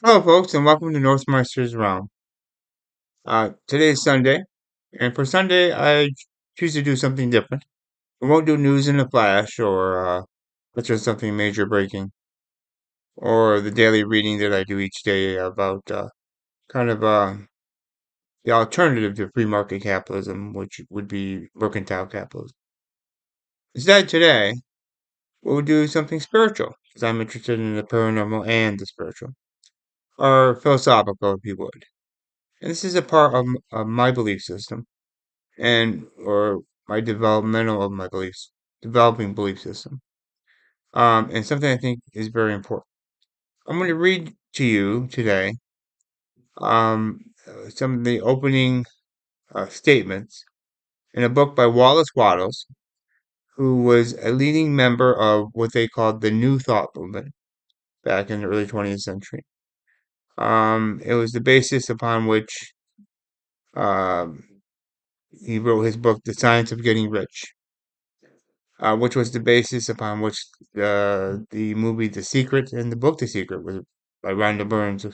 Hello, folks, and welcome to Northmaster's Realm. Today is Sunday, and for Sunday, choose to do something different. I won't do news in a flash or just something major breaking, or the daily reading that I do each day about kind of the alternative to free market capitalism, which would be mercantile capitalism. Instead, today, we'll do something spiritual, because I'm interested in the paranormal and the spiritual, or philosophical, if you would. And this is a part of my belief system and or my developmental of my beliefs, developing belief system. And something I think is very important. I'm going to read to you today some of the opening statements in a book by Wattles, who was a leading member of what they called the New Thought movement back in the early 20th century. It was the basis upon which um, he wrote his book, The Science of Getting Rich, which was the basis upon which the movie The Secret and the book The Secret was by Rhonda Burns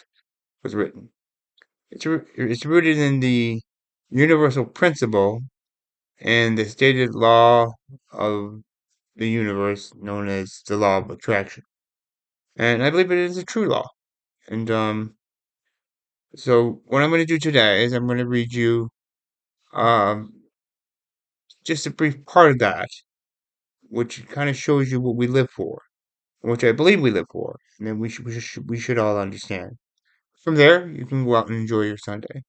was written. It's rooted in the universal principle and the stated law of the universe known as the law of attraction. And I believe it is a true law. And so what I'm going to do today is I'm going to read you um, just a brief part of that, which kind of shows you what we live for, which I believe we live for, and then we should all understand. From there, you can go out and enjoy your Sunday.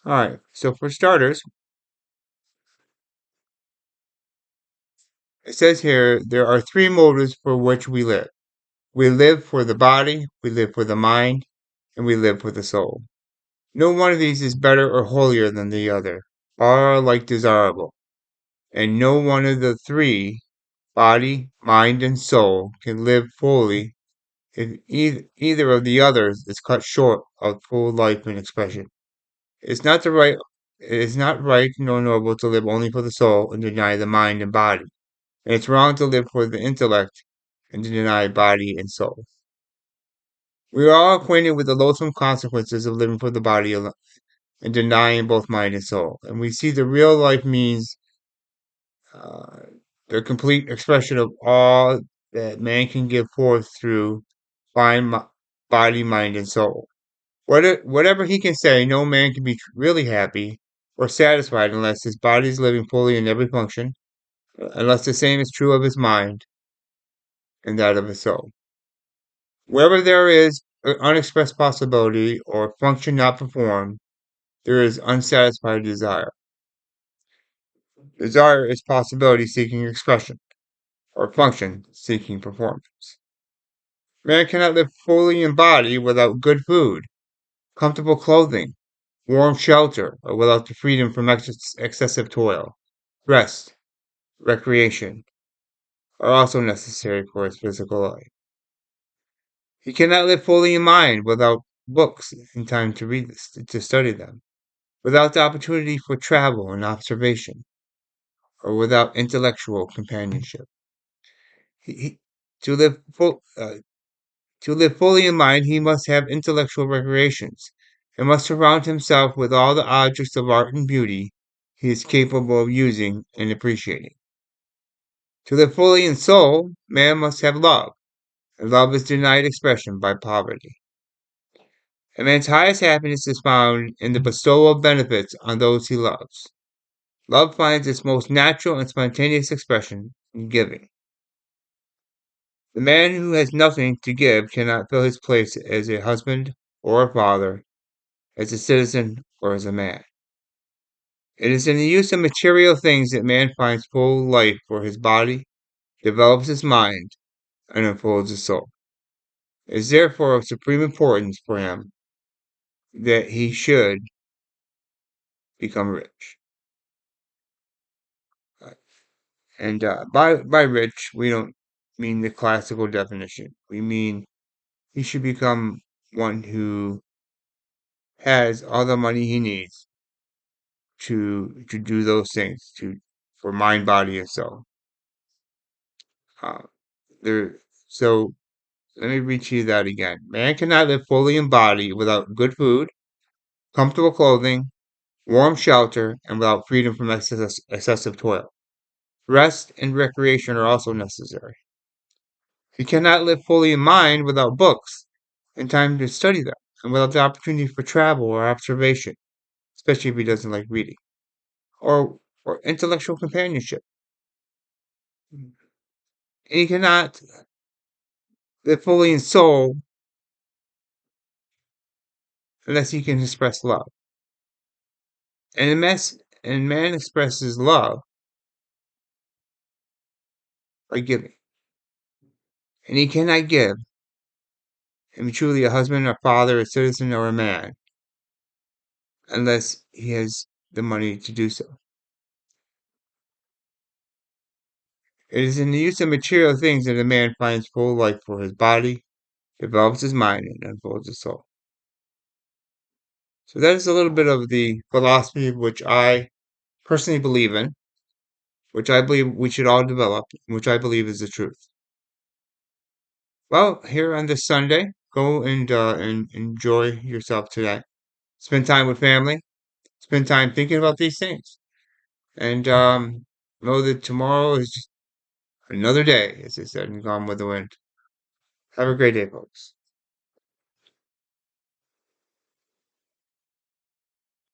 All right. So for starters, it says here there are three motives for which we live. We live for the body, we live for the mind, and we live for the soul. No one of these is better or holier than the other. All are alike desirable, and no one of the three, body, mind, and soul, can live fully if either of the others is cut short of full life and expression. It's not the right it is not right nor noble to live only for the soul and deny the mind and body. And it's wrong to live for the intellect and to deny body and soul. We are all acquainted with the loathsome consequences of living for the body alone and denying both mind and soul. And we see the real life means uh, the complete expression of all that man can give forth through mind, body, mind, and soul. Whatever he can say, no man can be really happy or satisfied unless his body is living fully in every function, unless the same is true of his mind and that of his soul. Wherever there is an unexpressed possibility or function not performed, there is unsatisfied desire. Desire is possibility seeking expression, or function seeking performance. Man cannot live fully in body without good food, comfortable clothing, warm shelter, or without the freedom from excessive toil. Rest, recreation are also necessary for his physical life. He cannot live fully in mind without books and time to read this, to study them, without the opportunity for travel and observation, or without intellectual companionship. He, to live to live fully in mind, he must have intellectual recreations, and must surround himself with all the objects of art and beauty he is capable of using and appreciating. To live fully in soul, man must have love, and love is denied expression by poverty. A man's highest happiness is found in the bestowal of benefits on those he loves. Love finds its most natural and spontaneous expression in giving. The man who has nothing to give cannot fill his place as a husband or a father, as a citizen or as a man. It is in the use of material things that man finds full life for his body, develops his mind, and unfolds his soul. It is therefore of supreme importance for him that he should become rich. And by rich, we don't mean the classical definition. We mean he should become one who has all the money he needs to do those things for mind, body, and soul. Uh, there, so Let me read to you that again. Man cannot live fully in body without good food, comfortable clothing, warm shelter, and without freedom from excessive toil. Rest and recreation are also necessary. He cannot live fully in mind without books and time to study them, and without the opportunity for travel or observation, especially if he doesn't like reading, or intellectual companionship. And he cannot live fully in soul unless he can express love. And, and man expresses love by giving. And he cannot give and be truly a husband, a father, a citizen, or a man unless he has the money to do so. It is in the use of material things that a man finds full life for his body, develops his mind, and unfolds his soul. So that is a little bit of the philosophy which I personally believe in, which I believe we should all develop, which I believe is the truth. Well, here on this Sunday, go and enjoy yourself today. Spend time with family. Spend time thinking about these things, and know that tomorrow is just another day, as they said in Gone with the Wind. Have a great day, folks.